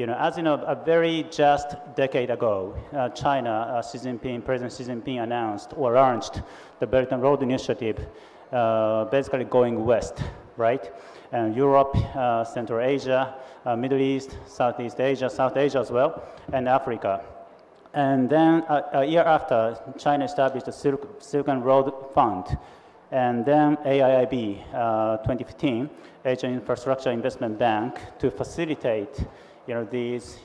As you know, a very just decade ago, China, President Xi Jinping announced or launched the Belt and Road Initiative, basically going west, right? And Europe, Central Asia, Middle East, Southeast Asia, South Asia as well, and Africa. And then a year after, China established the Silk and Road Fund, and then AIIB, 2015, Asian Infrastructure Investment Bank, to facilitate, these,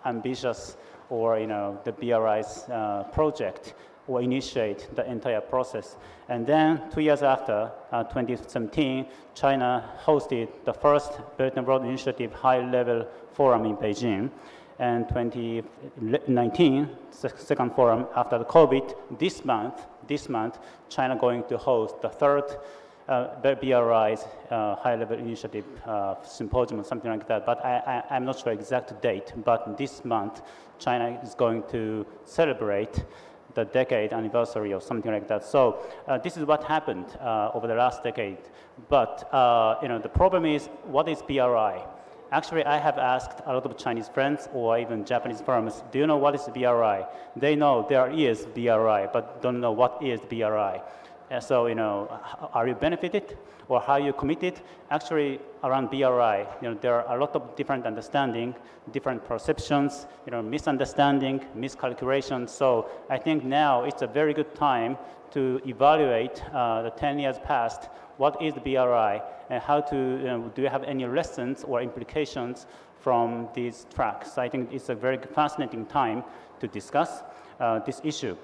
ambitious or, the BRI's project, or initiate the entire process. And then 2 years after, 2017, China hosted the first Belt and Road Initiative high-level forum in Beijing. And 2019, second forum after the COVID, this month, China going to host the third BRI's high-level initiative symposium or something like that. But I'm not sure exact date, but this month, China is going to celebrate the decade anniversary or something like that. So this is what happened over the last decade. But the problem is, what is BRI? Actually, I have asked a lot of Chinese friends or even Japanese firms, do you know what is BRI? They know there is BRI, but don't know what is BRI. And so, are you benefited or how you committed? Actually, around BRI, there are a lot of different understanding, different perceptions, misunderstanding, miscalculations. So I think now it's a very good time to evaluate the 10 years past, what is the BRI, and how to, do you have any lessons or implications from these tracks? I think it's a very fascinating time to discuss this issue.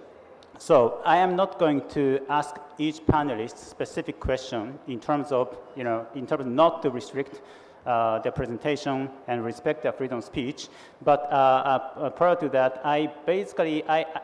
So I am not going to ask each panelist specific question in terms of, not to restrict their presentation and respect their freedom of speech. But prior to that,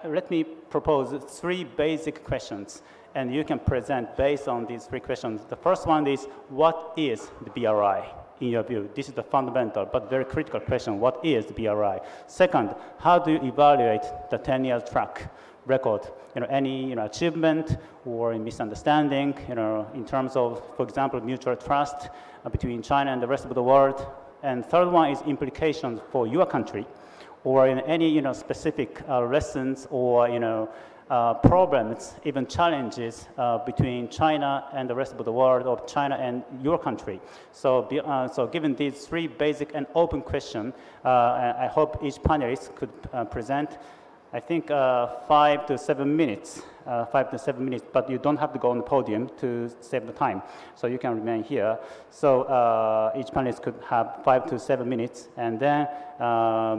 let me propose 3 basic questions, and you can present based on these 3 questions. The first one is, what is the BRI in your view? This is the fundamental but very critical question. What is the BRI? Second, how do you evaluate the 10-year track record? Any achievement or misunderstanding, in terms of, for example, mutual trust between China and the rest of the world. And third one is implications for your country, or in any specific lessons or problems, even challenges between China and the rest of the world, or China and your country. So, so given these 3 basic and open questions, I hope each panelist could present, I think 5 to 7 minutes, but you don't have to go on the podium to save the time. So you can remain here. So each panelist could have 5 to 7 minutes, and then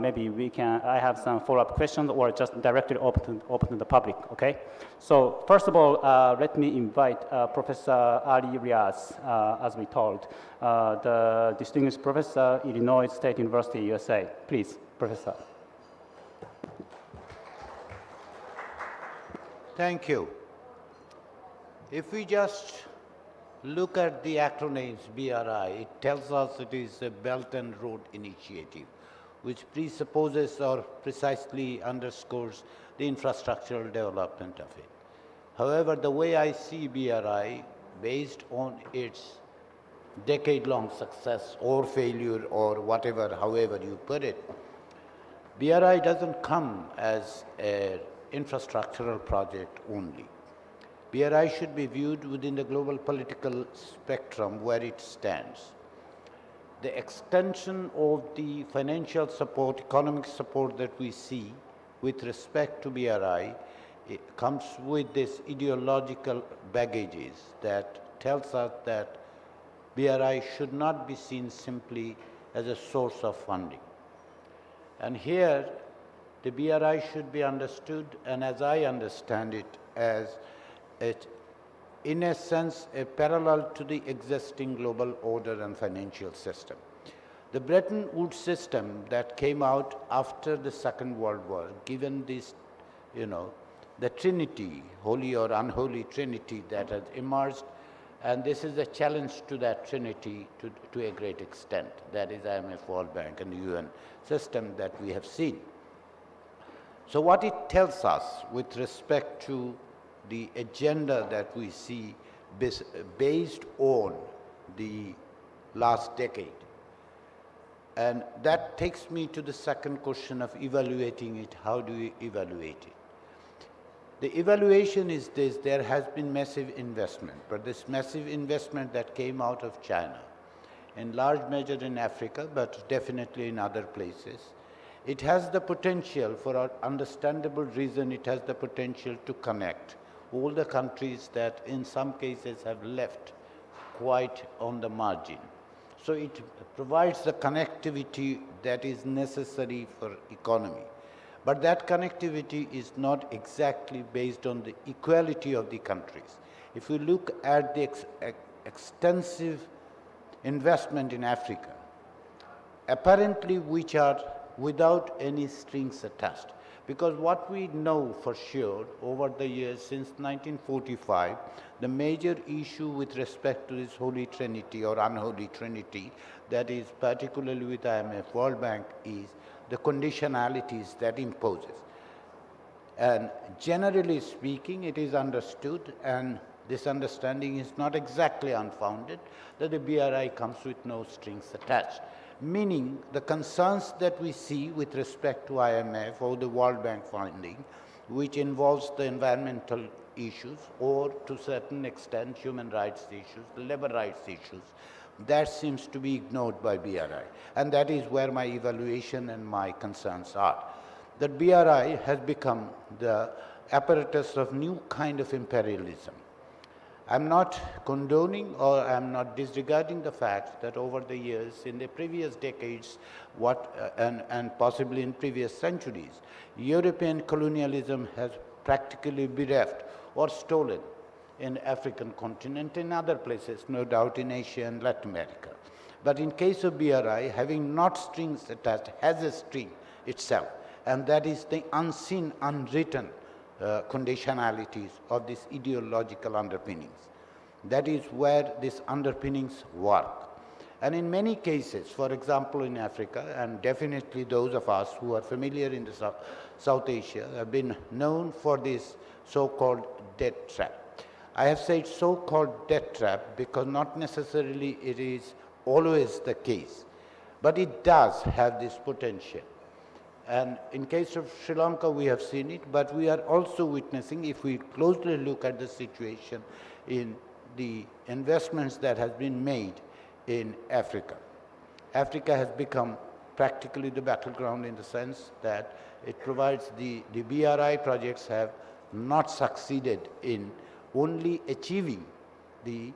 maybe I have some follow-up questions or just directly open to the public, okay? So first of all, let me invite Professor Ali Riaz, as we told, the distinguished professor, Illinois State University, USA. Please, Professor. Thank you. If we just look at the acronyms BRI, it tells us it is a Belt and Road Initiative, which presupposes or precisely underscores the infrastructural development of it. However, the way I see BRI, based on its decade-long success or failure or whatever, however you put it, BRI doesn't come as an infrastructural project only. BRI should be viewed within the global political spectrum where it stands. The extension of the financial support, economic support that we see with respect to BRI, it comes with this ideological baggages that tells us that BRI should not be seen simply as a source of funding. And here, the BRI should be understood, and as I understand it, as in a sense, a parallel to the existing global order and financial system. The Bretton Woods system that came out after the Second World War, given this, the trinity, holy or unholy trinity that has emerged, and this is a challenge to that trinity to a great extent. That is IMF, World Bank, and the UN system that we have seen. So what it tells us with respect to the agenda that we see based on the last decade, And that takes me to the second question of evaluating it. How do we evaluate it? The evaluation is this: there has been massive investment, but this massive investment that came out of China, in large measure in Africa, but definitely in other places, it has the potential, for an understandable reason, it has the potential to connect all the countries that in some cases have left quite on the margin. So it provides the connectivity that is necessary for economy. But that connectivity is not exactly based on the equality of the countries. If you look at the extensive investment in Africa, apparently which are without any strings attached. Because what we know for sure over the years since 1945, the major issue with respect to this holy trinity or unholy trinity, that is particularly with IMF, World Bank, is the conditionalities that imposes. And generally speaking, it is understood, and this understanding is not exactly unfounded, that the BRI comes with no strings attached. Meaning the concerns that we see with respect to IMF or the World Bank funding, which involves the environmental issues or to a certain extent human rights issues, labor rights issues, that seems to be ignored by BRI. And that is where my evaluation and my concerns are. That BRI has become the apparatus of new kind of imperialism. I'm not condoning or I'm not disregarding the fact that over the years, in the previous decades, and possibly in previous centuries, European colonialism has practically bereft or stolen in African continent, in other places, no doubt in Asia and Latin America. But in case of BRI, having not strings attached, has a string itself, and that is the unseen, unwritten conditionalities of these ideological underpinnings. That is where these underpinnings work. And in many cases, for example in Africa, and definitely those of us who are familiar in the South Asia have been known for this so-called debt trap. I have said so-called debt trap because not necessarily it is always the case, but it does have this potential. And in case of Sri Lanka, we have seen it, but we are also witnessing, if we closely look at the situation in the investments that has been made in Africa. Africa has become practically the battleground in the sense that it provides the BRI projects have not succeeded in only achieving the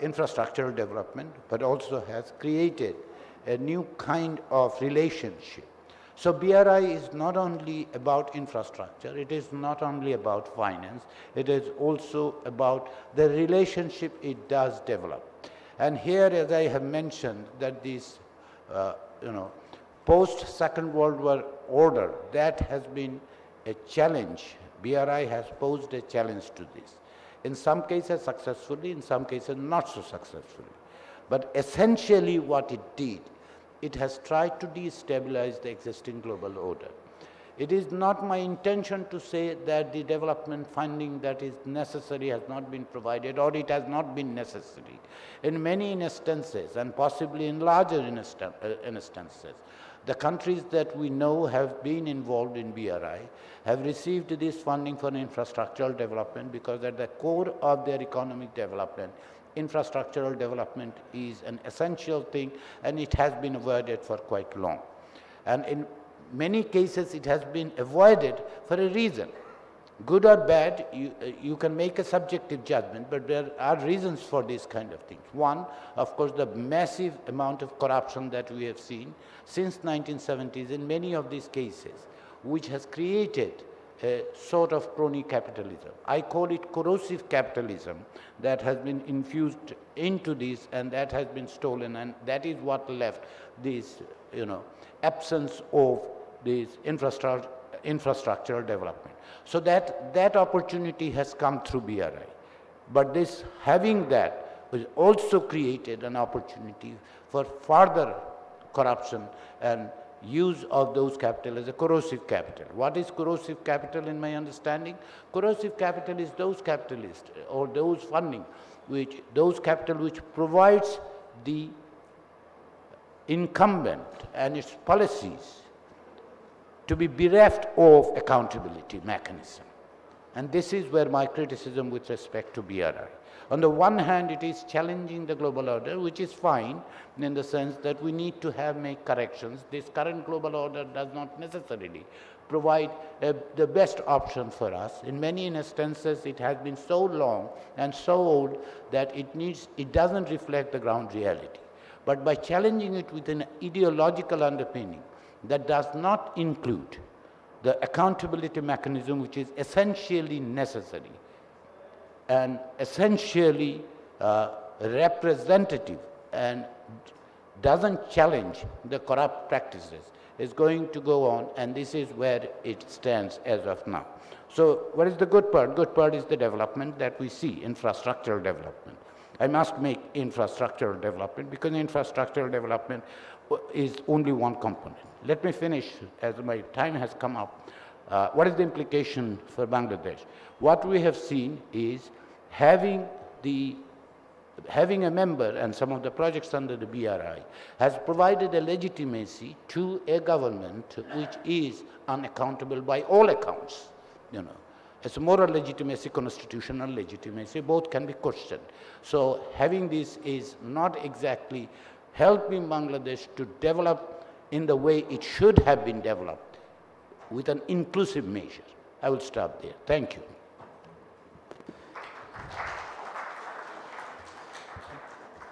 infrastructural development, but also has created a new kind of relationship. So BRI is not only about infrastructure, it is not only about finance, it is also about the relationship it does develop. And here, as I have mentioned, that this, post-Second World War order, that has been a challenge. BRI has posed a challenge to this. In some cases successfully, in some cases not so successfully. But essentially what it did, it has tried to destabilize the existing global order. It is not my intention to say that the development funding that is necessary has not been provided or it has not been necessary. In many instances, and possibly in larger instances, the countries that we know have been involved in BRI have received this funding for infrastructural development because at the core of their economic development, infrastructural development is an essential thing, and it has been avoided for quite long. And in many cases, it has been avoided for a reason. Good or bad, you can make a subjective judgment, but there are reasons for these kind of things. One, of course, the massive amount of corruption that we have seen since 1970s in many of these cases, which has created a sort of crony capitalism. I call it corrosive capitalism that has been infused into this and that has been stolen, and that is what left this absence of this infrastructural development. So that opportunity has come through BRI. But this having that was also created an opportunity for further corruption and use of those capital as a corrosive capital. What is corrosive capital in my understanding? Corrosive capital is those capitalists or those funding, those capital which provides the incumbent and its policies to be bereft of accountability mechanism. And this is where my criticism with respect to BRI. On the one hand, it is challenging the global order, which is fine in the sense that we need to make corrections. This current global order does not necessarily provide the best option for us. In many instances, it has been so long and so old that it doesn't reflect the ground reality. But by challenging it with an ideological underpinning that does not include the accountability mechanism, which is essentially necessary and essentially representative and doesn't challenge the corrupt practices, is going to go on, and this is where it stands as of now. So what is the good part? Good part is the development that we see, infrastructural development. I must make infrastructural development because infrastructural development is only one component. Let me finish as my time has come up. What is the implication for Bangladesh? What we have seen is having a member and some of the projects under the BRI has provided a legitimacy to a government which is unaccountable by all accounts. It's a moral legitimacy, constitutional legitimacy, both can be questioned. So having this is not exactly helping Bangladesh to develop in the way it should have been developed with an inclusive measure. I will stop there. Thank you.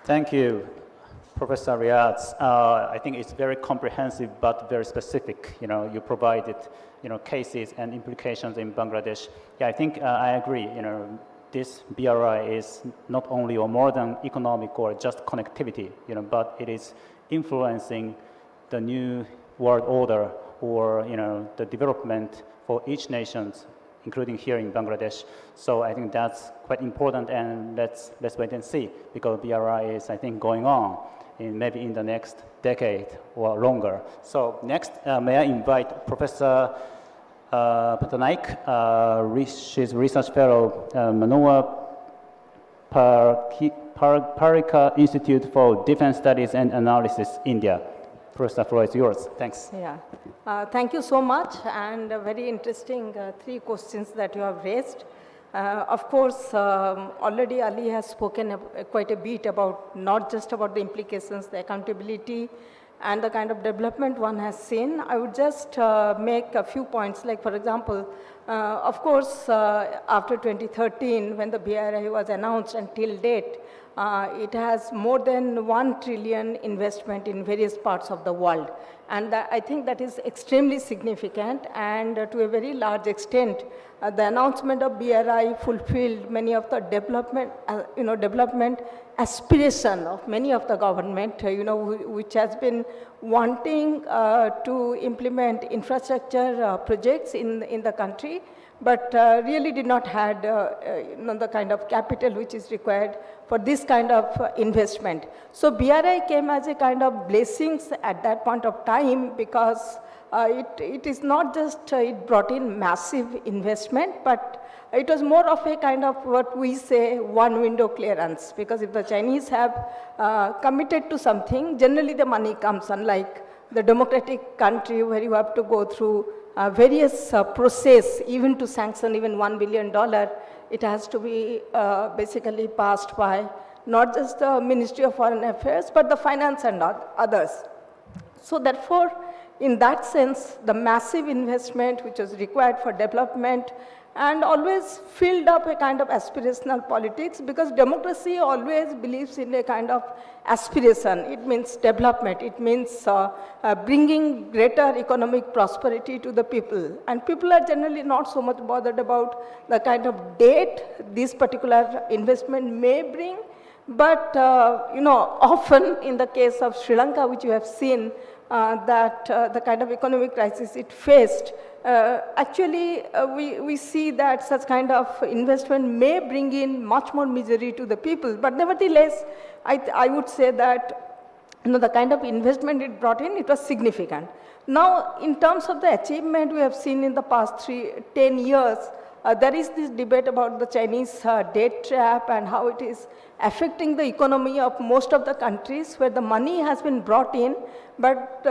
Thank you, Professor Riaz. I think it's very comprehensive but very specific. You provided cases and implications in Bangladesh. Yeah, I think I agree. This BRI is not only or more than economic or just connectivity, but it is influencing the new world order or the development for each nation, including here in Bangladesh. So I think that's quite important, and let's wait and see, because BRI is, I think, going on maybe in the next decade or longer. So next, may I invite Professor Pattanaik, she's research fellow, Manohar, Parrikar Institute for Defense Studies and Analysis, India. Professor, the floor is yours. Thanks. Yeah. Thank you so much, and very interesting 3 questions that you have raised. Of course, already Ali has spoken quite a bit about not just about the implications, the accountability, and the kind of development one has seen. I would just make a few points, like for example, of course, after 2013, when the BRI was announced until date, it has more than 1 trillion investment in various parts of the world. And I think that is extremely significant, and to a very large extent, the announcement of BRI fulfilled many of the development aspiration of many of the government, which has been wanting to implement infrastructure projects in the country, but really did not have the kind of capital which is required for this kind of investment. So BRI came as a kind of blessings at that point of time, because it is not just it brought in massive investment, but it was more of a kind of what we say one window clearance, because if the Chinese have committed to something, generally the money comes, unlike the democratic country where you have to go through various process, even to sanction even $1 billion, it has to be basically passed by not just the Ministry of Foreign Affairs, but the finance and others. So therefore, in that sense, the massive investment which was required for development and always filled up a kind of aspirational politics, because democracy always believes in a kind of aspiration. It means development. It means bringing greater economic prosperity to the people. And people are generally not so much bothered about the kind of debt this particular investment may bring. But, often in the case of Sri Lanka, which you have seen, that the kind of economic crisis it faced, actually we see that such kind of investment may bring in much more misery to the people. But nevertheless, I would say that the kind of investment it brought in, it was significant. Now, in terms of the achievement we have seen in the past 10 years, there is this debate about the Chinese debt trap and how it is affecting the economy of most of the countries where the money has been brought in, but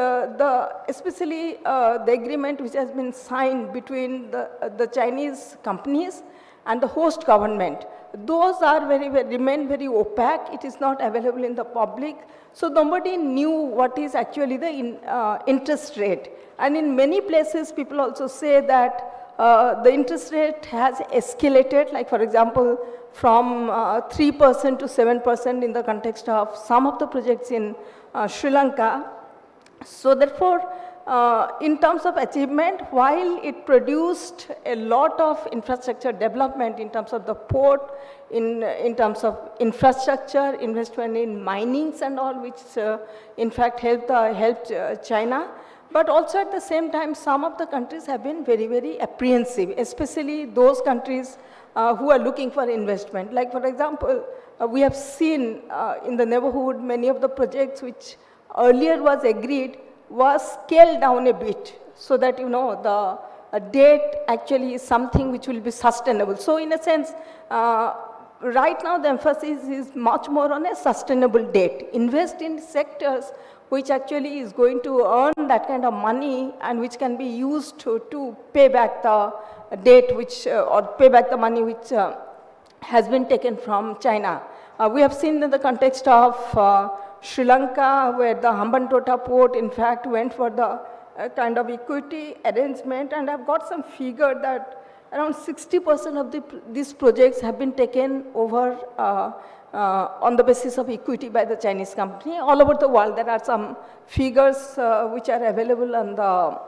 especially the agreement which has been signed between the Chinese companies and the host government. Those are remain very opaque. It is not available in the public. So nobody knew what is actually the interest rate. And in many places, people also say that the interest rate has escalated, like for example, from 3% to 7% in the context of some of the projects in Sri Lanka. So therefore, in terms of achievement, while it produced a lot of infrastructure development in terms of the port, in terms of infrastructure, investment in minings and all, which in fact helped China. But also at the same time, some of the countries have been very apprehensive, especially those countries who are looking for investment. Like for example, we have seen in the neighborhood many of the projects which earlier was agreed was scaled down a bit so that, you know, the debt actually is something which will be sustainable. So in a sense, right now the emphasis is much more on a sustainable debt. Invest in sectors which actually is going to earn that kind of money and which can be used to pay back the debt which, or pay back the money which has been taken from China. We have seen in the context of Sri Lanka, where the Hambantota port, in fact, went for the kind of equity arrangement, and I've got some figure that around 60% of these projects have been taken over on the basis of equity by the Chinese company. All over the world, there are some figures which are available on the,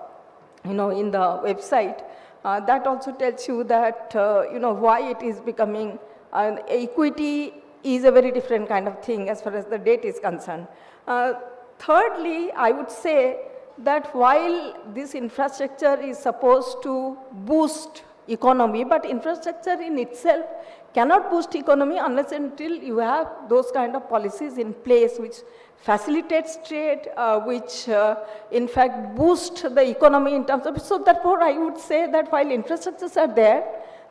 you know, in the website. That also tells you that, you know, why it is becoming equity is a very different kind of thing as far as the debt is concerned. Thirdly, I would say that while this infrastructure is supposed to boost economy, but infrastructure in itself cannot boost economy unless until you have those kind of policies in place which facilitates trade, which in fact boost the economy in terms of, so therefore I would say that while infrastructures are there,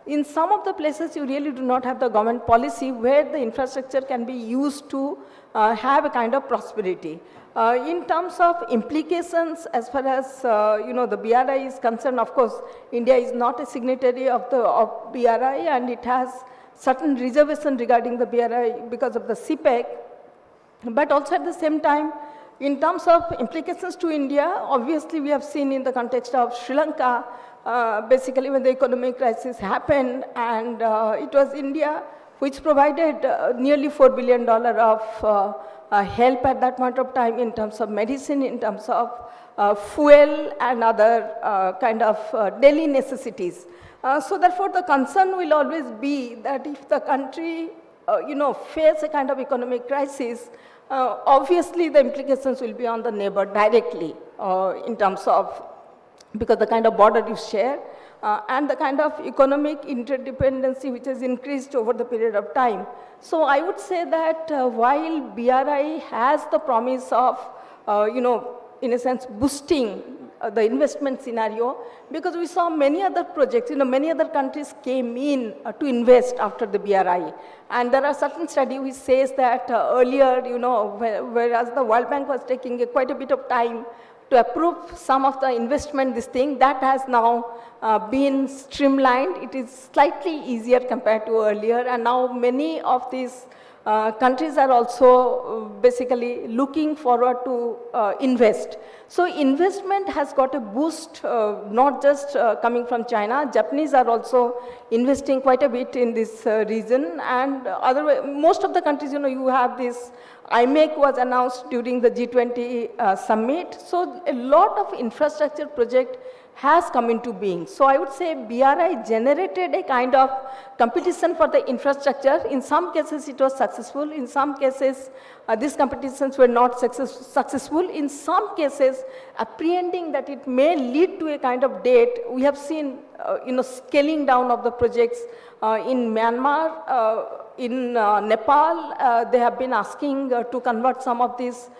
in some of the places you really do not have the government policy where the infrastructure can be used to have a kind of prosperity. In terms of implications as far as you know, the BRI is concerned, of course, India is not a signatory of BRI and it has certain reservation regarding the BRI because of the CPEC. But also at the same time, in terms of implications to India, obviously we have seen in the context of Sri Lanka, basically when the economic crisis happened, and it was India which provided nearly $4 billion of help at that point of time in terms of medicine, in terms of fuel and other kind of daily necessities. So therefore the concern will always be that if the country you know, face a kind of economic crisis, obviously the implications will be on the neighbor directly in terms of, because the kind of border you share and the kind of economic interdependency which has increased over the period of time. So I would say that while BRI has the promise of, you know, in a sense boosting the investment scenario, because we saw many other projects, you know, many other countries came in to invest after the BRI. And there are certain studies which says that earlier, you know, whereas the World Bank was taking quite a bit of time to approve some of the investment, this thing, that has now been streamlined. It is slightly easier compared to earlier, and now many of these countries are also basically looking forward to invest. So investment has got a boost, not just coming from China. Japanese are also investing quite a bit in this region, and most of the countries, you know, you have this IMEC was announced during the G20 summit. So a lot of infrastructure project has come into being. So I would say BRI generated a kind of competition for the infrastructure. In some cases it was successful. In some cases these competitions were not successful. In some cases apprehending that it may lead to a kind of debt, we have seen scaling down of the projects in Myanmar, in Nepal, they have been asking to convert some of these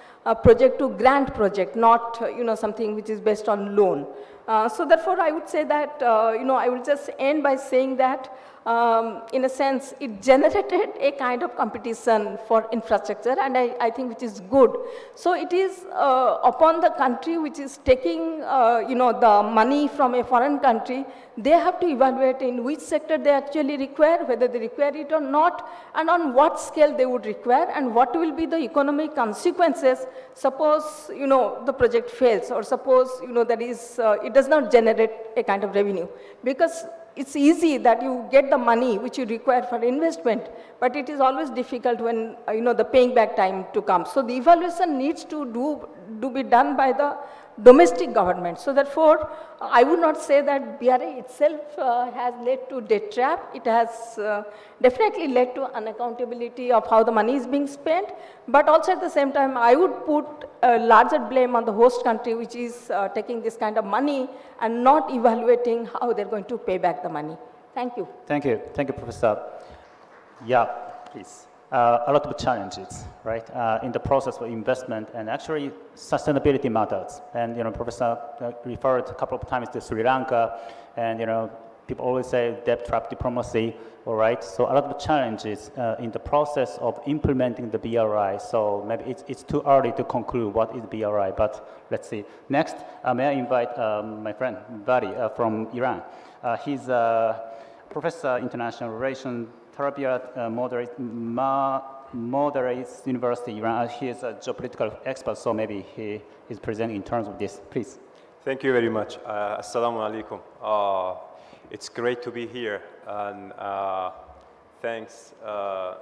project to grant project, not something which is based on loan. So therefore, I would say that I will just end by saying that in a sense, it generated a kind of competition for infrastructure, and I think which is good. So it is upon the country which is taking, the money from a foreign country, they have to evaluate in which sector they actually require, whether they require it or not, and on what scale they would require, and what will be the economic consequences. Suppose, the project fails, or suppose, that is, it does not generate a kind of revenue, because it's easy that you get the money which you require for investment, but it is always difficult when, the paying back time to come. So the evaluation needs to be done by the domestic government. So therefore, I would not say that BRI itself has led to debt trap. It has definitely led to unaccountability of how the money is being spent, but also at the same time, I would put a larger blame on the host country, which is taking this kind of money and not evaluating how they're going to pay back the money. Thank you. Thank you. Thank you, Professor. Yeah, please. A lot of challenges, right, in the process of investment, and actually sustainability matters. And, Professor referred a couple of times to Sri Lanka, and, people always say debt trap diplomacy, all right? So a lot of challenges in the process of implementing the BRI. So maybe it's too early to conclude what is BRI, but let's see. Next, may I invite my friend Vali from Iran. He's a professor international relations, Tarbait, Modares University, Iran. He is a geopolitical expert, so maybe he is presenting in terms of this. Please. Thank you very much. Assalamu alaikum. It's great to be here, and thanks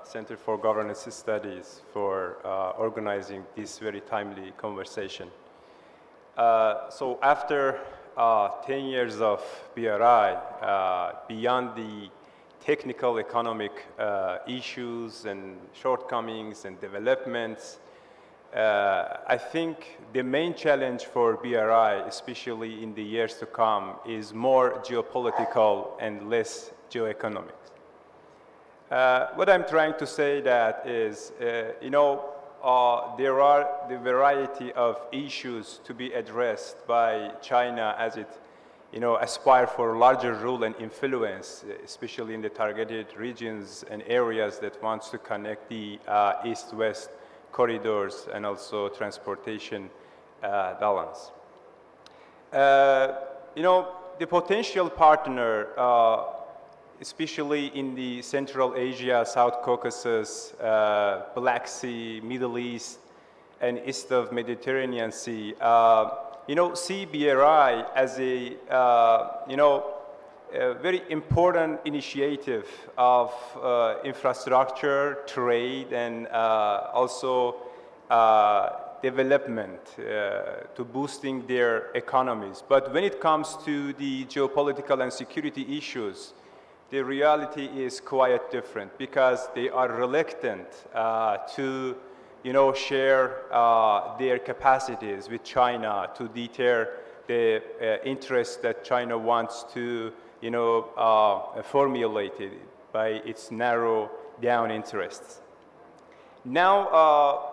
Center for Governance Studies for organizing this very timely conversation. So after 10 years of BRI, beyond the technical economic issues and shortcomings and developments, I think the main challenge for BRI, especially in the years to come, is more geopolitical and less geoeconomic. What I'm trying to say that is, there are the variety of issues to be addressed by China as it aspire for larger role and influence, especially in the targeted regions and areas that wants to connect the east-west corridors and also transportation balance. The potential partner, especially in the Central Asia, South Caucasus, Black Sea, Middle East, and east of Mediterranean Sea, see BRI as a very important initiative of infrastructure, trade, and also development to boosting their economies. But when it comes to the geopolitical and security issues, the reality is quite different, because they are reluctant to share their capacities with China to deter the interests that China wants to, formulate by its narrow down interests. Now,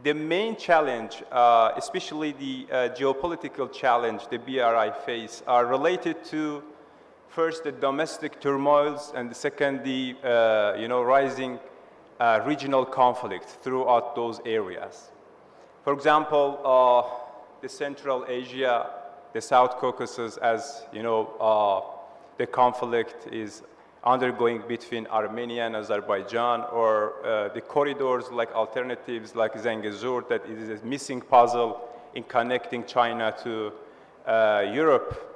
the main challenge, especially the geopolitical challenge the BRI face, are related to, first, the domestic turmoils, and the second, the rising regional conflict throughout those areas. For example, the Central Asia, the South Caucasus, as the conflict is undergoing between Armenia and Azerbaijan, or the corridors like alternatives like Zangezur, that is a missing puzzle in connecting China to Europe.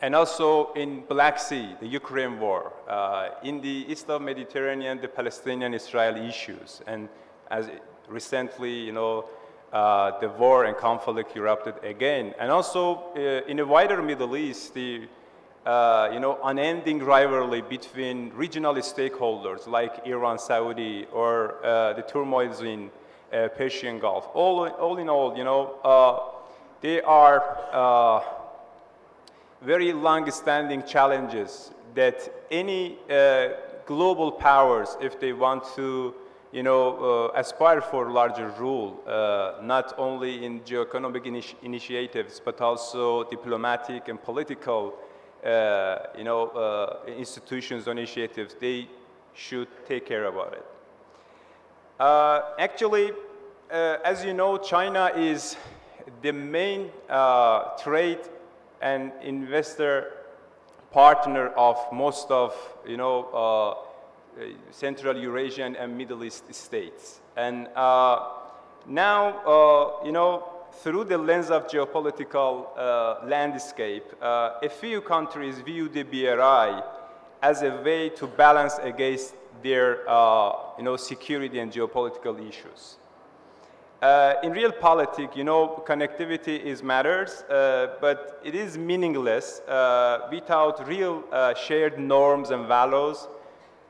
And also in Black Sea, the Ukraine war, in the east of Mediterranean, the Palestinian-Israel issues, and as recently, the war and conflict erupted again. And also in the wider Middle East, the unending rivalry between regional stakeholders like Iran, Saudi, or the turmoils in Persian Gulf. All in all, they are very long-standing challenges that any global powers, if they want to, aspire for larger rule, not only in geoeconomic initiatives, but also diplomatic and political, institutions or initiatives, they should take care about it. Actually, as you know, China is the main trade and investor partner of most of, Central Eurasian and Middle East states. And now, through the lens of geopolitical landscape, a few countries view the BRI as a way to balance against their, security and geopolitical issues. In real politics, connectivity is matters, but it is meaningless without real shared norms and values.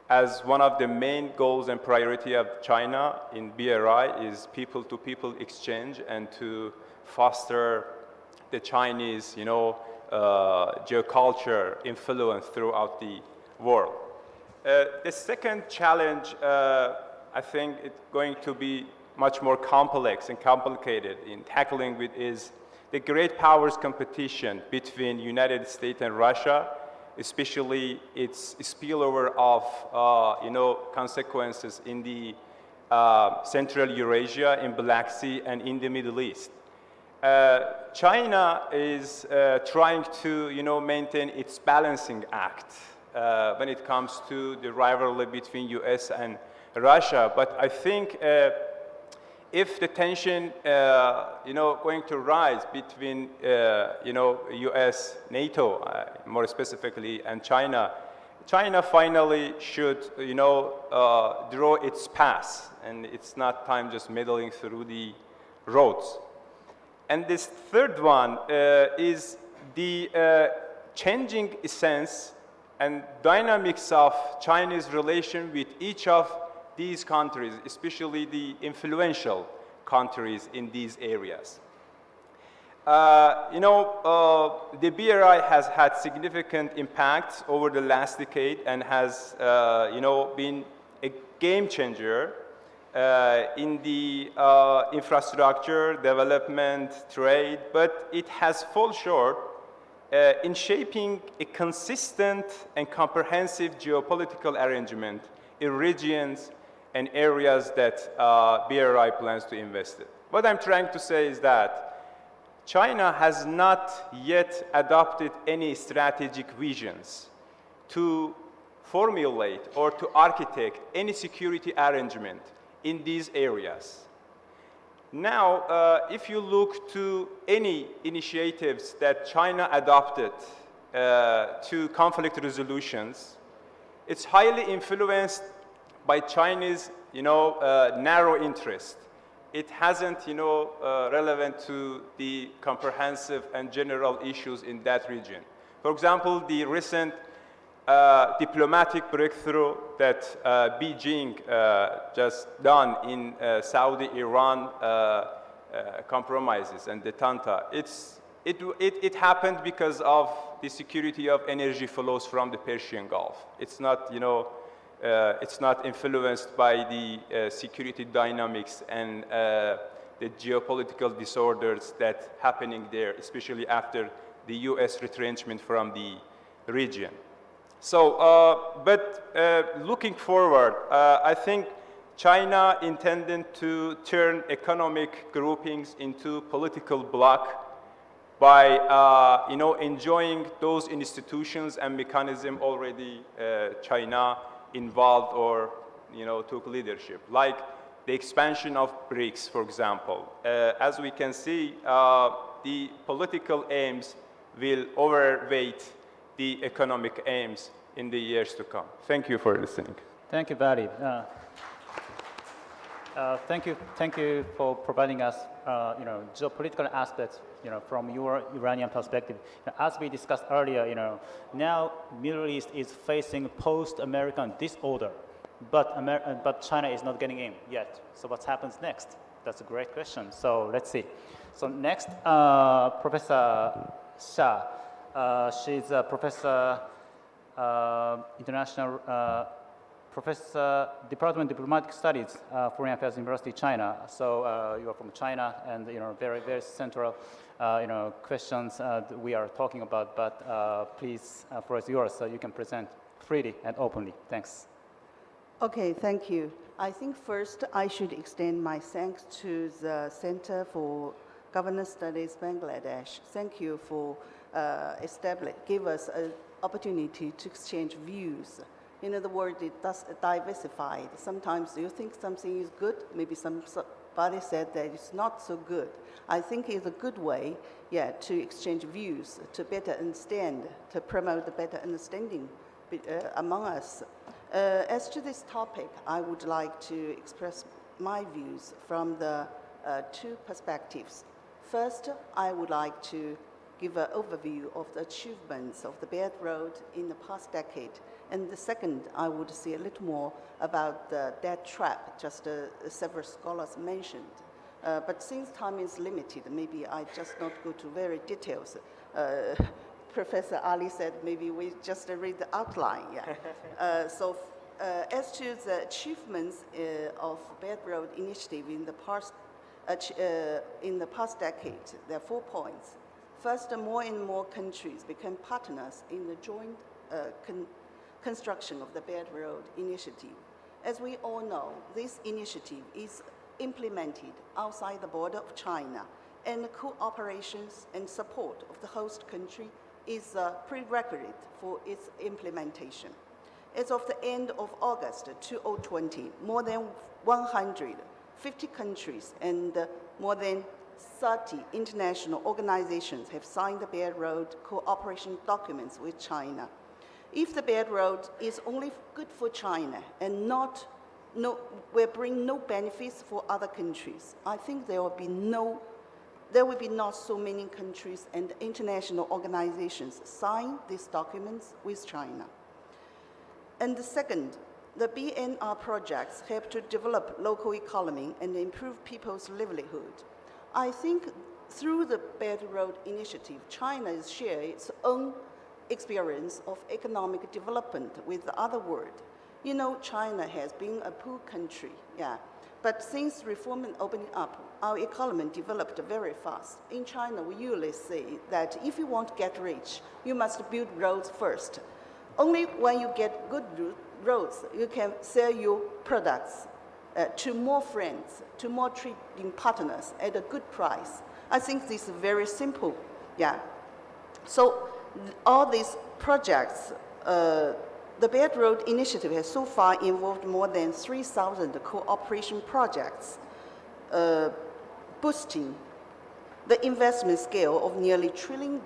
As one of the main goals and priority of China in BRI is people-to-people exchange and to foster the Chinese, geoculture influence throughout the world. The second challenge, I think it's going to be much more complex and complicated in tackling with is the great powers competition between United States and Russia, especially its spillover of, consequences in the Central Eurasia, in Black Sea, and in the Middle East. China is trying to, maintain its balancing act when it comes to the rivalry between US and Russia. But I think if the tension, going to rise between, US, NATO, more specifically, and China, China finally should, draw its path, and it's not time just meddling through the roads. And this third one is the changing essence and dynamics of Chinese relation with each of these countries, especially the influential countries in these areas. The BRI has had significant impacts over the last decade and has, been a game changer in the infrastructure, development, trade, but it has fallen short in shaping a consistent and comprehensive geopolitical arrangement in regions and areas that BRI plans to invest in. What I'm trying to say is that China has not yet adopted any strategic visions to formulate or to architect any security arrangement in these areas. Now, if you look to any initiatives that China adopted to conflict resolutions, it's highly influenced by Chinese, narrow interest. It hasn't, relevant to the comprehensive and general issues in that region. For example, the recent diplomatic breakthrough that Beijing just done in Saudi-Iran compromises and detente. It happened because of the security of energy flows from the Persian Gulf. It's not, it's not influenced by the security dynamics and the geopolitical disorders that's happening there, especially after the US retrenchment from the region. So, but looking forward, I think China intended to turn economic groupings into political bloc by, enjoying those institutions and mechanisms already China involved or, took leadership, like the expansion of BRICS, for example. As we can see, the political aims will overweight the economic aims in the years to come. Thank you for listening. Thank you, Vali. Thank you for providing us, geopolitical aspects, from your Iranian perspective. As we discussed earlier, now Middle East is facing post-American disorder, but China is not getting in yet. So what happens next? That's a great question. So let's see. So next, Professor Shah, She's a professor, international professor, Department of Diplomatic Studies, Foreign Affairs University, China. So you are from China, and very, very central, questions we are talking about. But please, floor is yours, so you can present freely and openly. Thanks. Okay, thank you. I think first I should extend my thanks to the Center for Governance Studies Bangladesh. Thank you for give us an opportunity to exchange views. In other words, it does diversified. Sometimes you think something is good, maybe somebody said that it's not so good. I think it's a good way, to exchange views, to better understand, to promote the better understanding among us. As to this topic, I would like to express my views from the two perspectives. First, I would like to give an overview of the achievements of the Belt Road in the past decade. And the second, I would say a little more about the debt trap, just several scholars mentioned. But since time is limited, maybe I just not go to very details. Professor Ali said maybe we just read the outline. As to the achievements of Belt Road Initiative in the past decade, there are 4 points. First, more and more countries became partners in the joint construction of the Belt Road Initiative. As we all know, this initiative is implemented outside the border of China, and cooperation and support of the host country is a prerequisite for its implementation. As of the end of August 2020, more than 150 countries and more than 30 international organizations have signed the Belt Road cooperation documents with China. If the Belt Road is only good for China and will bring no benefits for other countries, I think there will be not so many countries and international organizations sign these documents with China. And the second, the BNR projects help to develop local economy and improve people's livelihood. I think through the Belt Road Initiative, China is sharing its own experience of economic development with the other world. China has been a poor country, but since reform and opening up, our economy developed very fast. In China, we usually say that if you want to get rich, you must build roads first. Only when you get good roads, you can sell your products to more friends, to more trading partners at a good price. I think this is very simple, So all these projects, the Belt Road Initiative has so far involved more than 3,000 cooperation projects, boosting the investment scale of nearly $1 trillion.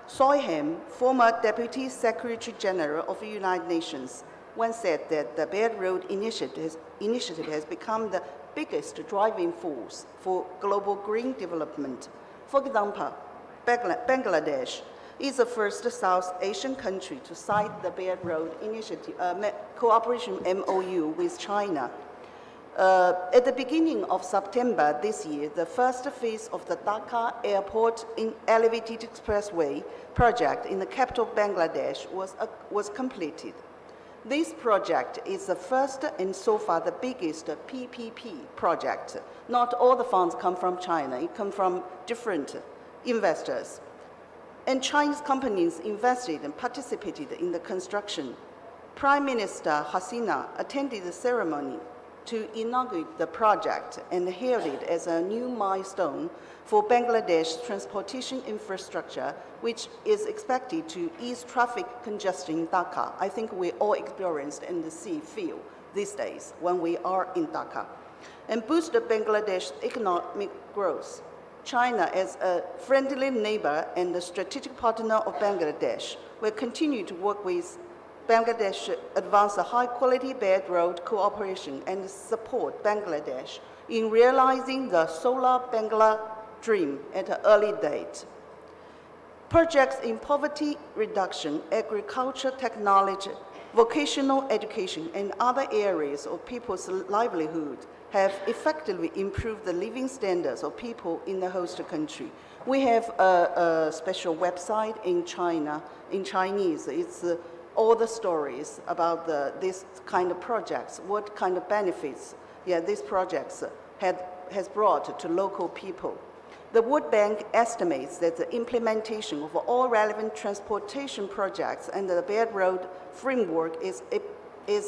Soyham, former Deputy Secretary General of the United Nations, once said that the Belt Road Initiative has become the biggest driving force for global green development. For example, Bangladesh is the first South Asian country to sign the Belt Road Initiative cooperation MOU with China. At the beginning of September this year, the first phase of the Dhaka Airport Elevated Expressway project in the capital Bangladesh was completed. This project is the first and so far the biggest PPP project. Not all the funds come from China, it comes from different investors. And Chinese companies invested and participated in the construction. Prime Minister Hasina attended the ceremony to inaugurate the project and hailed it as a new milestone for Bangladesh's transportation infrastructure, which is expected to ease traffic congestion in Dhaka. I think we all experienced and feel these days when we are in Dhaka. And boost Bangladesh's economic growth. China, as a friendly neighbor and a strategic partner of Bangladesh, will continue to work with Bangladesh to advance a high-quality Belt Road cooperation and support Bangladesh in realizing the Solar Bangla dream at an early date. Projects in poverty reduction, agriculture technology, vocational education, and other areas of people's livelihood have effectively improved the living standards of people in the host country. We have a special website in China, in Chinese. It's all the stories about this kind of projects, what kind of benefits these projects has brought to local people. The World Bank estimates that the implementation of all relevant transportation projects under the Belt and Road framework is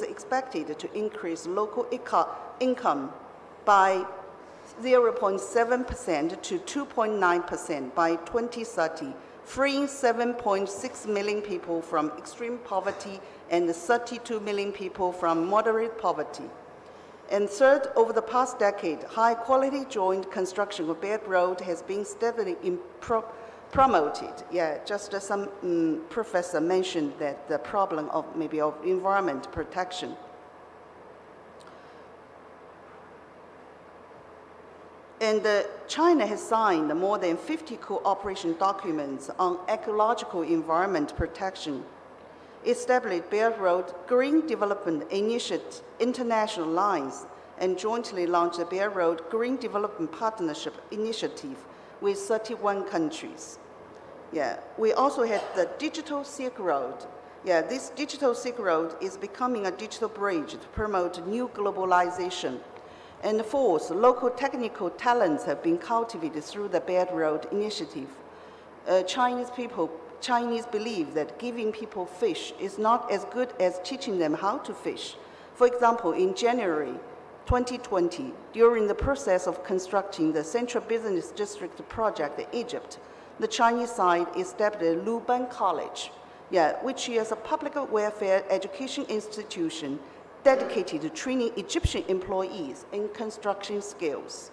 expected to increase local income by 0.7% to 2.9% by 2030, freeing 7.6 million people from extreme poverty and 32 million people from moderate poverty. And third, over the past decade, high-quality joint construction of Belt Road has been steadily promoted. Just some professor mentioned that the problem of environment protection. And China has signed more than 50 cooperation documents on ecological environment protection, established Belt and Road Green Development Initiative International Lines, and jointly launched the Belt and Road Green Development Partnership Initiative with 31 countries. We also have the Digital Silk Road. This Digital Silk Road is becoming a digital bridge to promote new globalization. And fourth, local technical talents have been cultivated through the Belt and Road Initiative. Chinese believe that giving people fish is not as good as teaching them how to fish. For example, in January 2020, during the process of constructing the Central Business District project in Egypt, the Chinese side established Luban College, which is a public welfare education institution dedicated to training Egyptian employees in construction skills.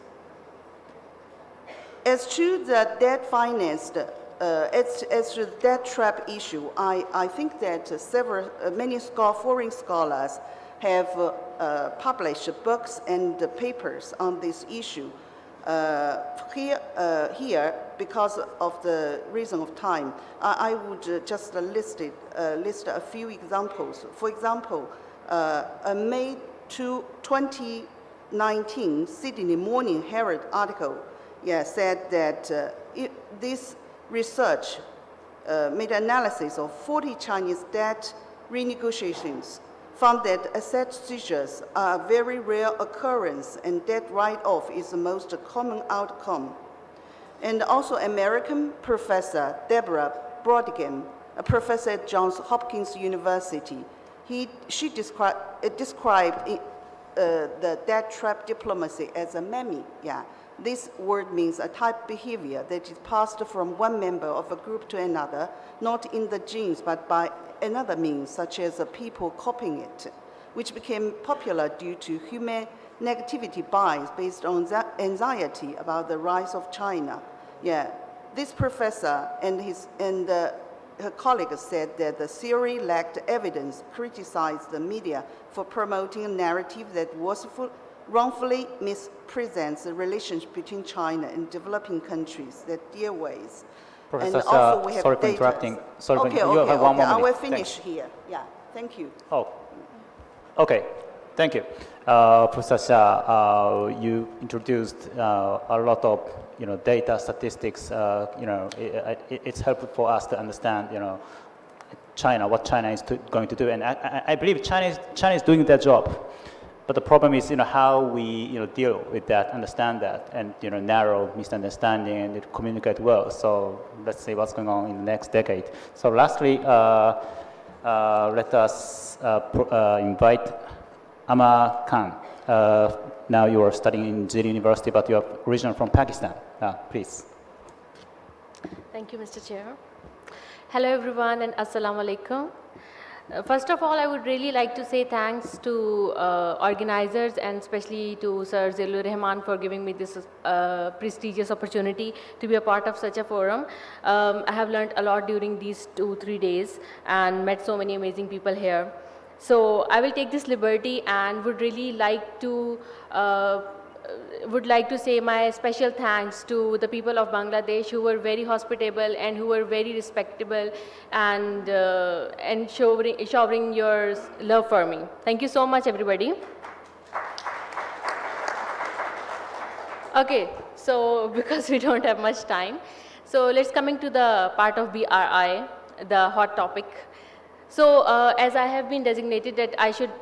As to the debt financed, as to the debt trap issue, I think that many foreign scholars have published books and papers on this issue. Here, because of the reason of time, I would just list a few examples. For example, a May 2019 Sydney Morning Herald article said that this research made analysis of 40 Chinese debt renegotiations, found that asset seizures are a very rare occurrence and debt write-off is the most common outcome. And also American professor Deborah Brodigan, a professor at Johns Hopkins University, she described the debt trap diplomacy as a meme. This word means a type behavior that is passed from one member of a group to another, not in the genes, but by another means, such as people copying it, which became popular due to human negativity bias based on anxiety about the rise of China. This professor and her colleagues said that the theory lacked evidence, criticized the media for promoting a narrative that wrongfully mispresents the relationship between China and developing countries that deal with. Professor And also we have sorry for data. interrupting. Sorry Okay, you have one more I minute. will finish Thanks. here. Thank you. Oh, okay. Thank you. Professor Xia, you introduced a lot of data, statistics. It's helpful for us to understand China, what China is going to do, and I believe China is doing their job. But the problem is, how we, deal with that, understand that, and narrow misunderstanding and communicate well. So let's see what's going on in the next decade. So lastly, let us invite Aamna Khan. Now you are studying in Jilin University, but you are originally from Pakistan. Please. Thank you, Mr. Chair. Hello, everyone, and assalamu alaikum. First of all, I would really like to say thanks to organizers and especially to Sir Zilur Rahman for giving me this prestigious opportunity to be a part of such a forum. I have learned a lot during these 2-3 days and met so many amazing people here. So I will take this liberty and would really like to would like to say my special thanks to the people of Bangladesh who were very hospitable and who were very respectable and showering your love for me. Thank you so much, everybody. Okay, so because we don't have much time, so let's coming to the part of BRI, the hot topic. So as I have been designated that I should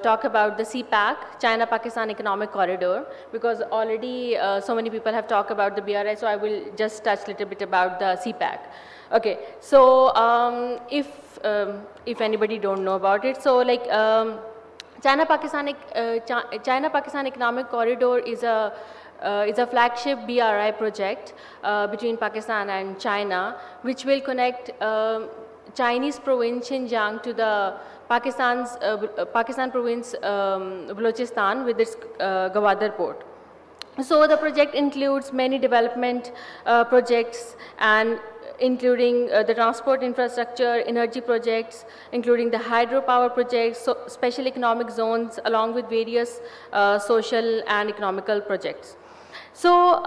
talk about the CPAC, China-Pakistan Economic Corridor, because already so many people have talked about the BRI, so I will just touch a little bit about the CPAC. Okay, so if anybody don't know about it, so like China-Pakistan Economic Corridor is a flagship BRI project between Pakistan and China, which will connect Chinese province Xinjiang to the Pakistan province Balochistan with its Gwadar port. So the project includes many development projects and including the transport infrastructure, energy projects, including the hydropower projects, so special economic zones, along with various social and economical projects. So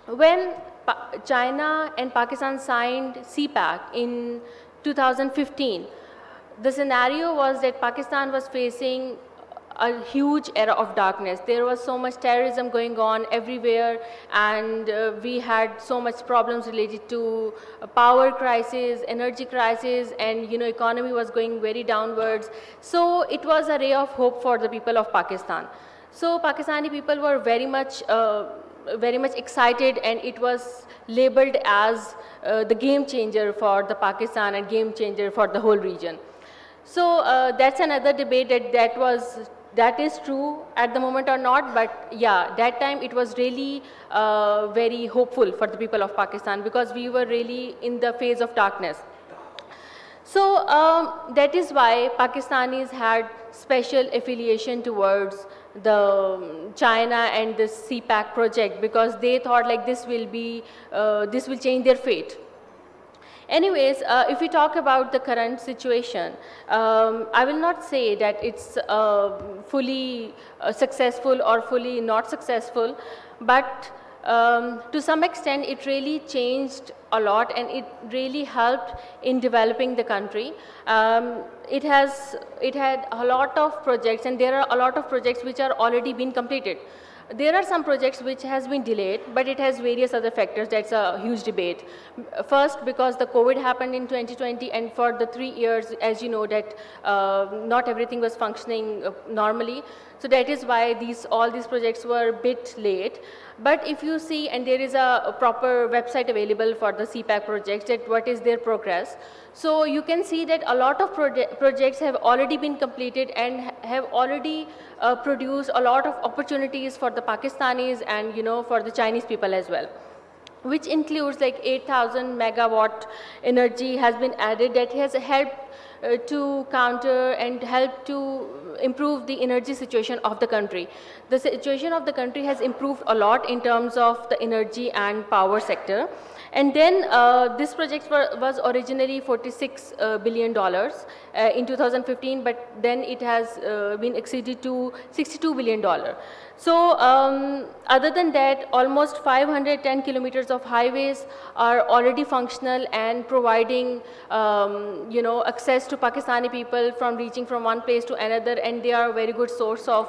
when China and Pakistan signed CPAC in 2015, the scenario was that Pakistan was facing a huge era of darkness. There was so much terrorism going on everywhere, and we had so much problems related to power crisis, energy crisis, and economy was going very downwards. So it was a ray of hope for the people of Pakistan. So Pakistani people were very much excited, and it was labeled as the game changer for the Pakistan and game changer for the whole region. So that's another debate that is true at the moment or not, but yeah, that time it was really very hopeful for the people of Pakistan because we were really in the phase of darkness. So that is why Pakistanis had special affiliation towards the China and the CPAC project, because they thought like this will change their fate. Anyways, if we talk about the current situation, I will not say that it's fully successful or fully not successful, but to some extent it really changed a lot, and it really helped in developing the country. It had a lot of projects, and there are a lot of projects which are already been completed. There are some projects which has been delayed, but it has various other factors. That's a huge debate. First, because the COVID happened in 2020, and for the 3 years, as you know, that not everything was functioning normally. So that is why all these projects were a bit late. But if you see, and there is a proper website available for the CPAC projects, that what is their progress. So you can see that a lot of projects have already been completed and have already produced a lot of opportunities for the Pakistanis and for the Chinese people as well, which includes like 8,000 megawatt energy has been added that has helped to counter and help to improve the energy situation of the country. The situation of the country has improved a lot in terms of the energy and power sector. And then this project was originally $46 billion in 2015, but then it has been exceeded to $62 billion. So other than that, almost 510 kilometers of highways are already functional and providing access to Pakistani people from reaching from one place to another, and they are a very good source of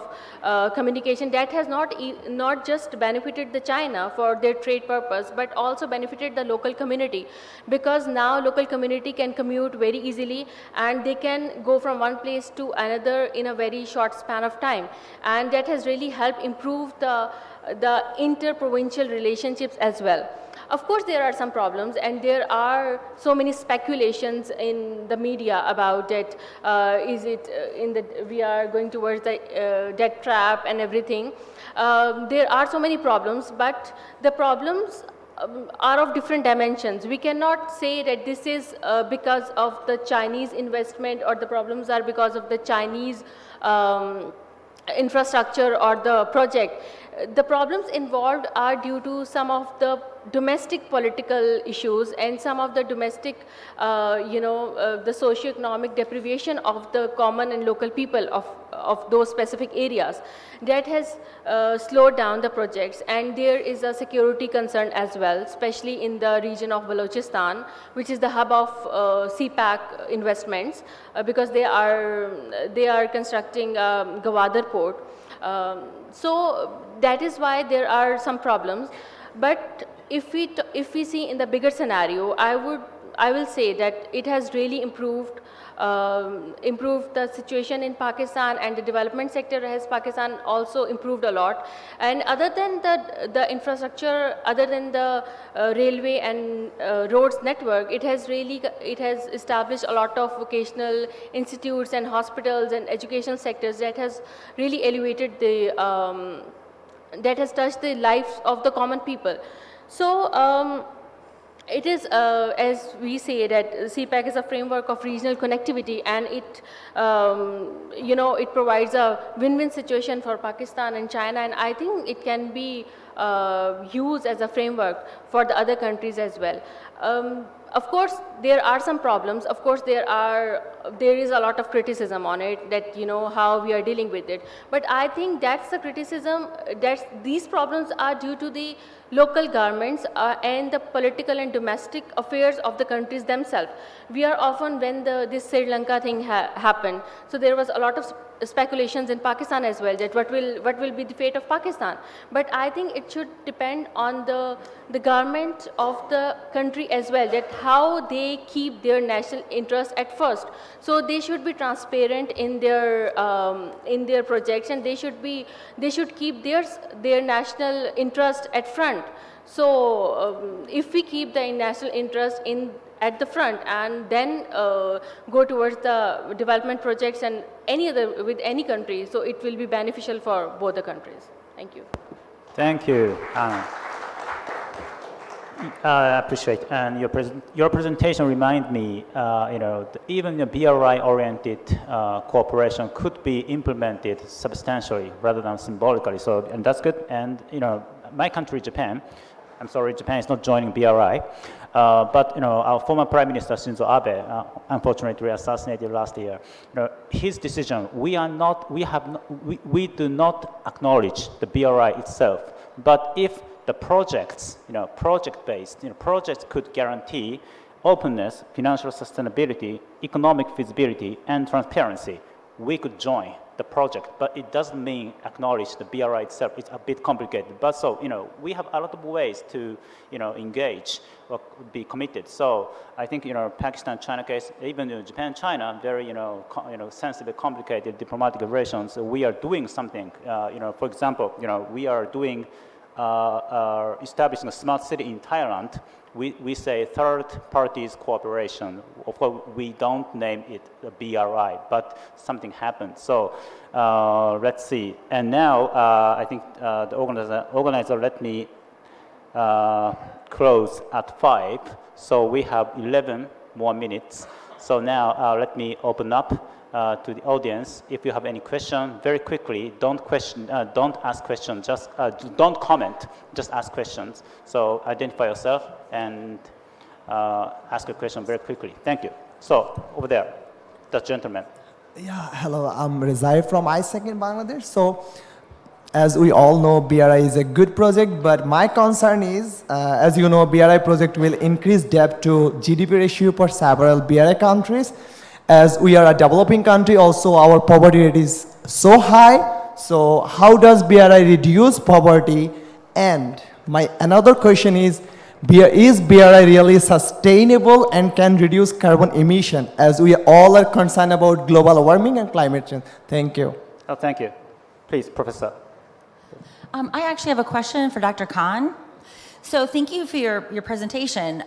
communication. That has not just benefited the China for their trade purpose, but also benefited the local community, because now local community can commute very easily and they can go from one place to another in a very short span of time, and that has really helped improve the inter-provincial relationships as well. Of course, there are some problems, and there are so many speculations in the media about it. We are going towards the debt trap and everything. There are so many problems, but the problems are of different dimensions. We cannot say that this is because of the Chinese investment, or the problems are because of the Chinese infrastructure or the project. the problems involved are due to some of the domestic political issues and some of the domestic, the socio-economic deprivation of the common and local people of those specific areas. That has slowed down the projects, and there is a security concern as well, especially in the region of Balochistan, which is the hub of CPAC investments, because they are constructing Gwadar port. So that is why there are some problems. But if we see in the bigger scenario, I will say that it has really improved the situation in Pakistan, and the development sector has Pakistan also improved a lot. And other than the infrastructure, other than the railway and roads network, it has established a lot of vocational institutes and hospitals and education sectors that has really elevated that has touched the lives of the common people. So it is, as we say, that CPAC is a framework of regional connectivity, and it, it provides a win-win situation for Pakistan and China, and I think it can be used as a framework for the other countries as well. Of course, there are some problems. Of course, there is a lot of criticism on it, that how we are dealing with it. But I think that's the criticism, that these problems are due to the local governments and the political and domestic affairs of the countries themselves. We are often, when this Sri Lanka thing happened, so there was a lot of speculations in Pakistan as well, that what will be the fate of Pakistan. But I think it should depend on the government of the country as well, that how they keep their national interest at first. So they should be transparent in their projects, and they should keep their national interest at front. So if we keep the national interest at the front, and then go towards the development projects and with any country, so it will be beneficial for both the countries. Thank you. Thank you, Anna. I appreciate, and your presentation reminded me, even the BRI-oriented cooperation could be implemented substantially rather than symbolically. So, and that's good. And my country, Japan. I'm sorry, Japan is not joining BRI, but our former Prime Minister Shinzo Abe, unfortunately assassinated last year. His decision. We do not acknowledge the BRI itself, but if the projects, project-based, projects could guarantee openness, financial sustainability, economic feasibility, and transparency, we could join the project, but it doesn't mean acknowledge the BRI itself. It's a bit complicated, but so, we have a lot of ways to, engage or be committed. So I think, Pakistan, China case, even Japan, China, very, sensitive, complicated diplomatic relations. We are doing something, for example, we are doing, establishing a smart city in Thailand. We say third parties cooperation. Of course, we don't name it a BRI, but something happened. So let's see. And now I think the organizer let me close at 5. So we have 11 more minutes. So now let me open up to the audience. If you have any question, very quickly, don't ask questions, just don't comment, just ask questions. So identify yourself and ask a question very quickly. Thank you. So over there, the gentleman. Yeah, hello, I'm Riaz from ISEC in Bangladesh. So as we all know, BRI is a good project, but my concern is, as you know, BRI project will increase debt to GDP ratio for several BRI countries. As we are a developing country, also our poverty rate is so high. So how does BRI reduce poverty? And my another question is BRI really sustainable and can reduce carbon emission, as we all are concerned about global warming and climate change? Thank you. Oh, thank you. Please, Professor. I actually have a question for Dr. Khan. So thank you for your presentation.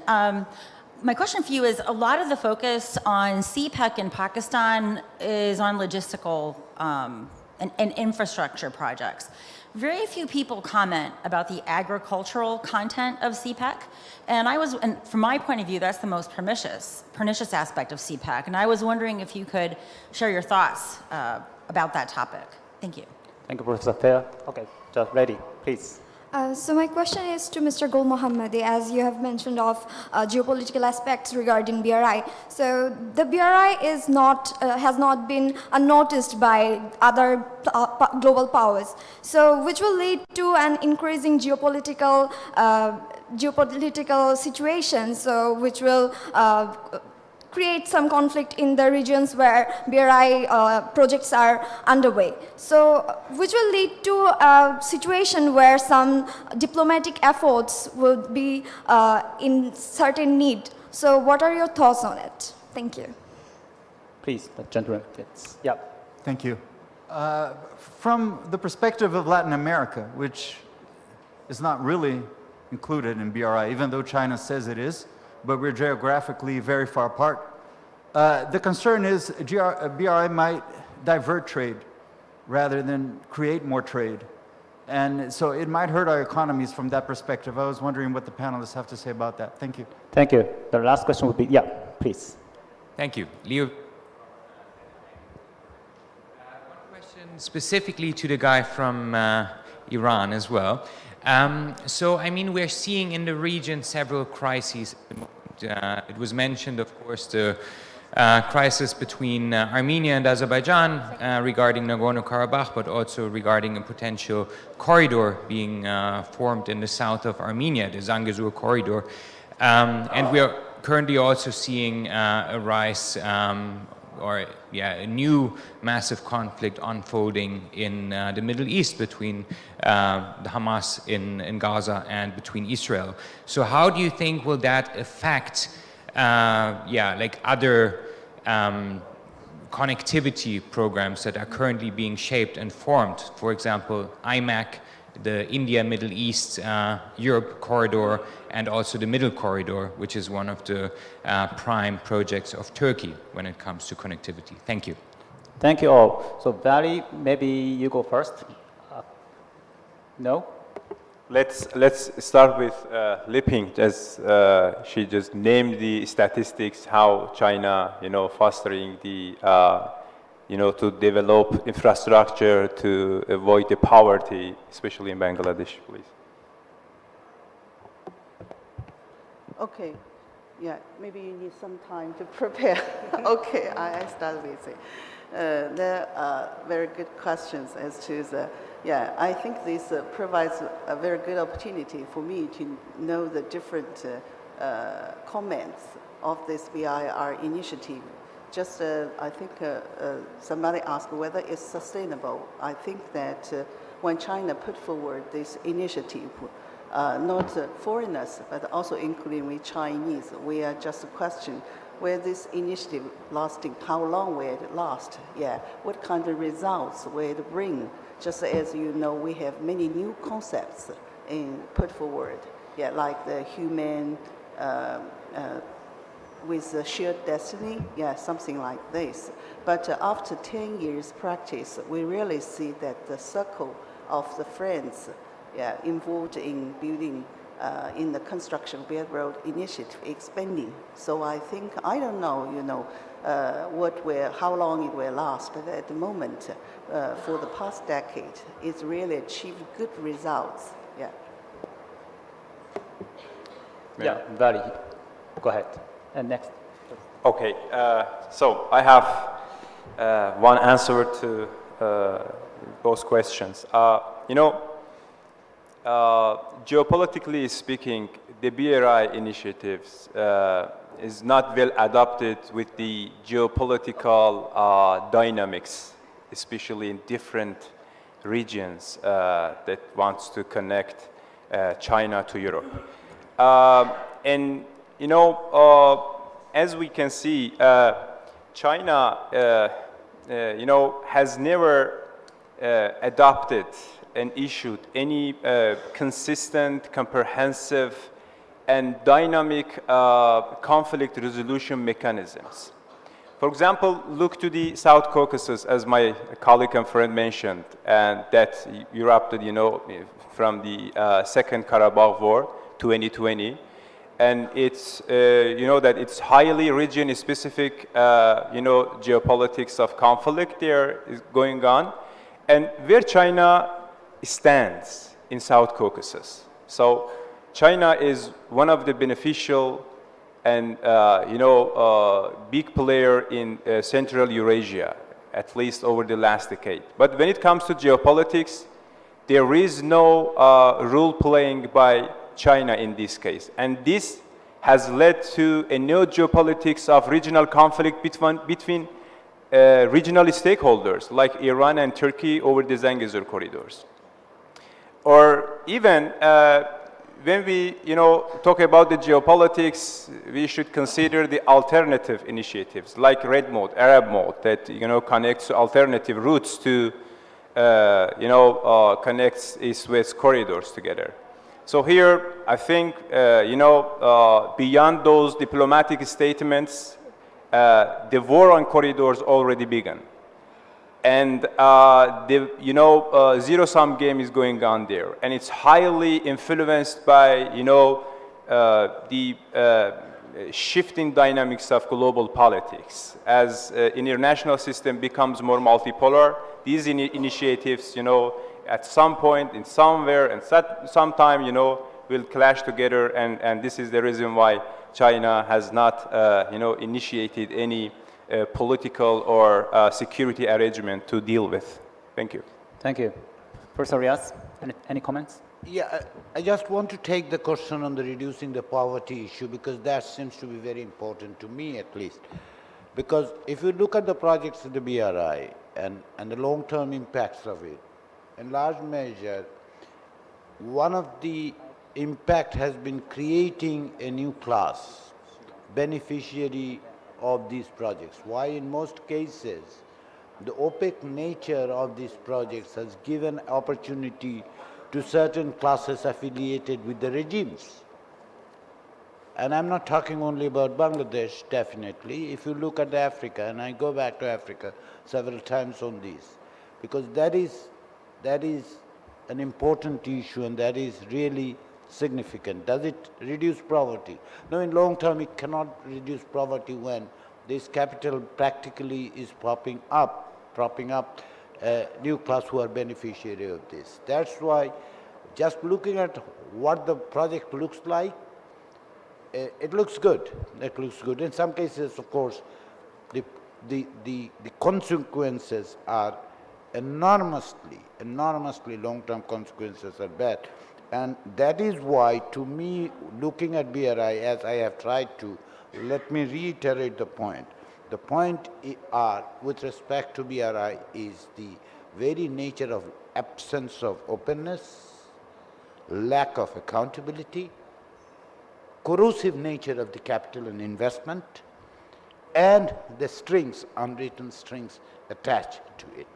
My question for you is, a lot of the focus on CPEC in Pakistan is on logistical and infrastructure projects. Very few people comment about the agricultural content of CPEC, and from my point of view, that's the most pernicious aspect of CPEC, and I was wondering if you could share your thoughts about that topic. Thank you. Thank you, Professor Fair. Okay, just ready, please. So my question is to Mr. Golmohammadi, as you have mentioned of geopolitical aspects regarding BRI. So the BRI is not, has not been unnoticed by other global powers, so which will lead to an increasing geopolitical situation, so which will create some conflict in the regions where BRI projects are underway. So, which will lead to a situation where some diplomatic efforts would be in certain need. So, what are your thoughts on it? Thank you. Please, the gentleman. Yes. Yeah. Thank you. From the perspective of Latin America, which is not really included in BRI, even though China says it is, but we're geographically very far apart. The concern is BRI might divert trade rather than create more trade. And so it might hurt our economies from that perspective. I was wondering what the panelists have to say about that. Thank you. Thank you. The last question would be, yeah, please. Thank you. Leo. One question specifically to the guy from Iran as well. So, I mean, we're seeing in the region several crises. It was mentioned, of course, the crisis between Armenia and Azerbaijan regarding Nagorno-Karabakh, but also regarding a potential corridor being formed in the south of Armenia, the Zangezur corridor. And we are currently also seeing a rise a new massive conflict unfolding in the Middle East between the Hamas in Gaza and between Israel. So how do you think will that affect like other connectivity programs that are currently being shaped and formed? For example, IMAC, the India, Middle East, Europe corridor, and also the Middle Corridor, which is one of the prime projects of Turkey when it comes to connectivity. Thank you. Thank you all. So Vali, maybe you go first. No? Let's start with Liping, as she just named the statistics, how China, fostering the, to develop infrastructure to avoid the poverty, especially in Bangladesh, please. Okay. Yeah, maybe you need some time to prepare. Okay, I start with it. There are very good questions as to the, I think this provides a very good opportunity for me to know the different comments of this BIR initiative. Just, I think somebody asked whether it's sustainable. I think that when China put forward this initiative, not foreigners, but also including we Chinese, we are just a question where this initiative lasting, how long will it last? What kind of results will it bring? Just as you know, we have many new concepts put forward, like the human with a shared destiny, something like this. But after 10 years practice, we really see that the circle of the friends involved in building, in the construction of Belt Road initiative expanding. So I think, I don't know, how long it will last, but at the moment, for the past decade, it's really achieved good results. Vali, go ahead. And next. Okay, so I have one answer to both questions. Geopolitically speaking, the BRI initiatives is not well adapted with the geopolitical dynamics, especially in different regions that wants to connect China to Europe. And as we can see, China, has never adopted and issued any consistent, comprehensive, and dynamic conflict resolution mechanisms. For example, look to the South Caucasus, as my colleague and friend mentioned, and that erupted, from the Second Karabakh War, 2020. And it's, that it's highly region-specific, geopolitics of conflict there is going on. and where China stands in South Caucasus. So China is one of the beneficial and big player in Central Eurasia, at least over the last decade. But when it comes to geopolitics, there is no role playing by China in this case. And this has led to a new geopolitics of regional conflict between regional stakeholders like Iran and Turkey over the Zangezur corridors. Or even when we talk about the geopolitics, we should consider the alternative initiatives like Red Mode, Arab Mode, that connects alternative routes to connects East-West corridors together. So here, I think, beyond those diplomatic statements, the war on corridors already began. And the zero-sum game is going on there. And it's highly influenced by, the shifting dynamics of global politics. As international system becomes more multipolar, these initiatives, at some point, in somewhere, and sometime, will clash together, and this is the reason why China has not, initiated any political or security arrangement to deal with. Thank you. Thank you. Professor Riaz, any comments? Yeah, I just want to take the question on the reducing the poverty issue, because that seems to be very important to me, at least. Because if you look at the projects of the BRI and the long-term impacts of it, in large measure, one of the impact has been creating a new class, beneficiary of these projects. Why in most cases, the opaque nature of these projects has given opportunity to certain classes affiliated with the regimes. And I'm not talking only about Bangladesh, definitely. If you look at Africa, and I go back to Africa several times on this, because that is an important issue, and that is really significant. Does it reduce poverty? No, in long term it cannot reduce poverty when this capital practically is propping up new class who are beneficiary of this. That's why just looking at what the project looks like, it looks good. It looks good. In some cases, of course, the consequences are enormously long-term consequences are bad. And that is why, to me, looking at BRI, as I have tried to, let me reiterate the point. The point with respect to BRI is the very nature of absence of openness, lack of accountability, corrosive nature of the capital and investment, and the strings, unwritten strings attached to it.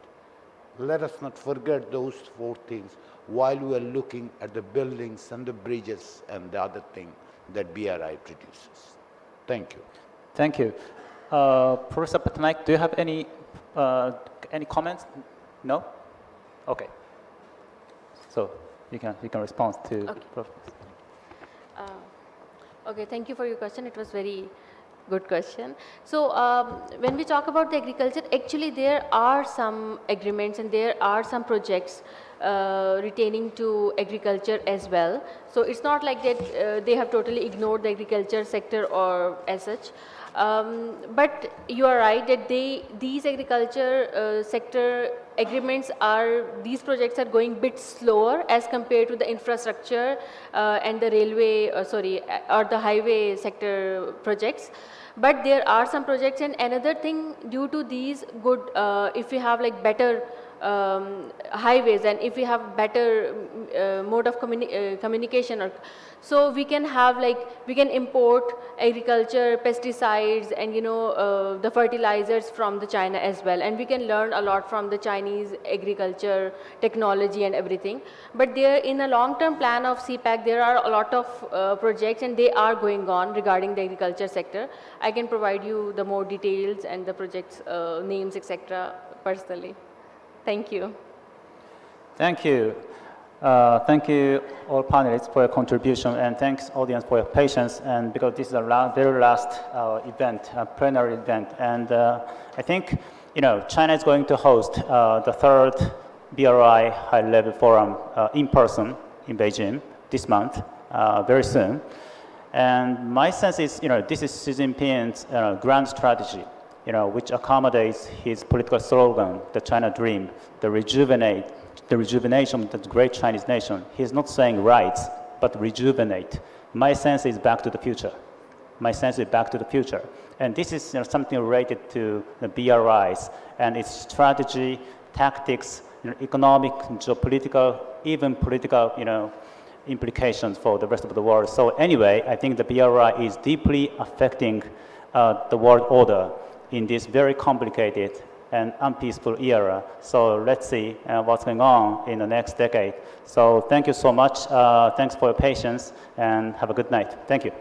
Let us not forget those four things while we are looking at the buildings and the bridges and the other thing that BRI produces. Thank you. Thank you. Professor Pattanaik, do you have any comments? No? Okay. So you can respond to. Okay. Okay, thank you for your question. It was very good question. So when we talk about the agriculture, actually there are some agreements and there are some projects retaining to agriculture as well. So it's not like that they have totally ignored the agriculture sector or as such. But you are right that these agriculture sector agreements these projects are going a bit slower as compared to the infrastructure and the railway, or the highway sector projects. But there are some projects, and another thing, due to these good, if we have like better highways and if we have better mode of communication, so we can have we can import agriculture pesticides and the fertilizers from the China as well, and we can learn a lot from the Chinese agriculture technology and everything. But there, in a long-term plan of CPAC, there are a lot of projects and they are going on regarding the agriculture sector. I can provide you the more details and the projects names, etc. personally. Thank you. Thank you. Thank you all panelists for your contribution, and thanks audience for your patience, and because this is the very last event, plenary event, and I think China is going to host the third BRI high-level forum in person in Beijing this month, very soon. And my sense is, this is Xi Jinping's grand strategy, which accommodates his political slogan, the China Dream, the rejuvenation of the great Chinese nation. He's not saying rights, but rejuvenate. My sense is back to the future. My sense is back to the future. And this is something related to the BRIs and its strategy, tactics, economic, geopolitical, even political, implications for the rest of the world. So anyway, I think the BRI is deeply affecting the world order in this very complicated and unpeaceful era. So let's see what's going on in the next decade. So thank you so much. Thanks for your patience and have a good night. Thank you.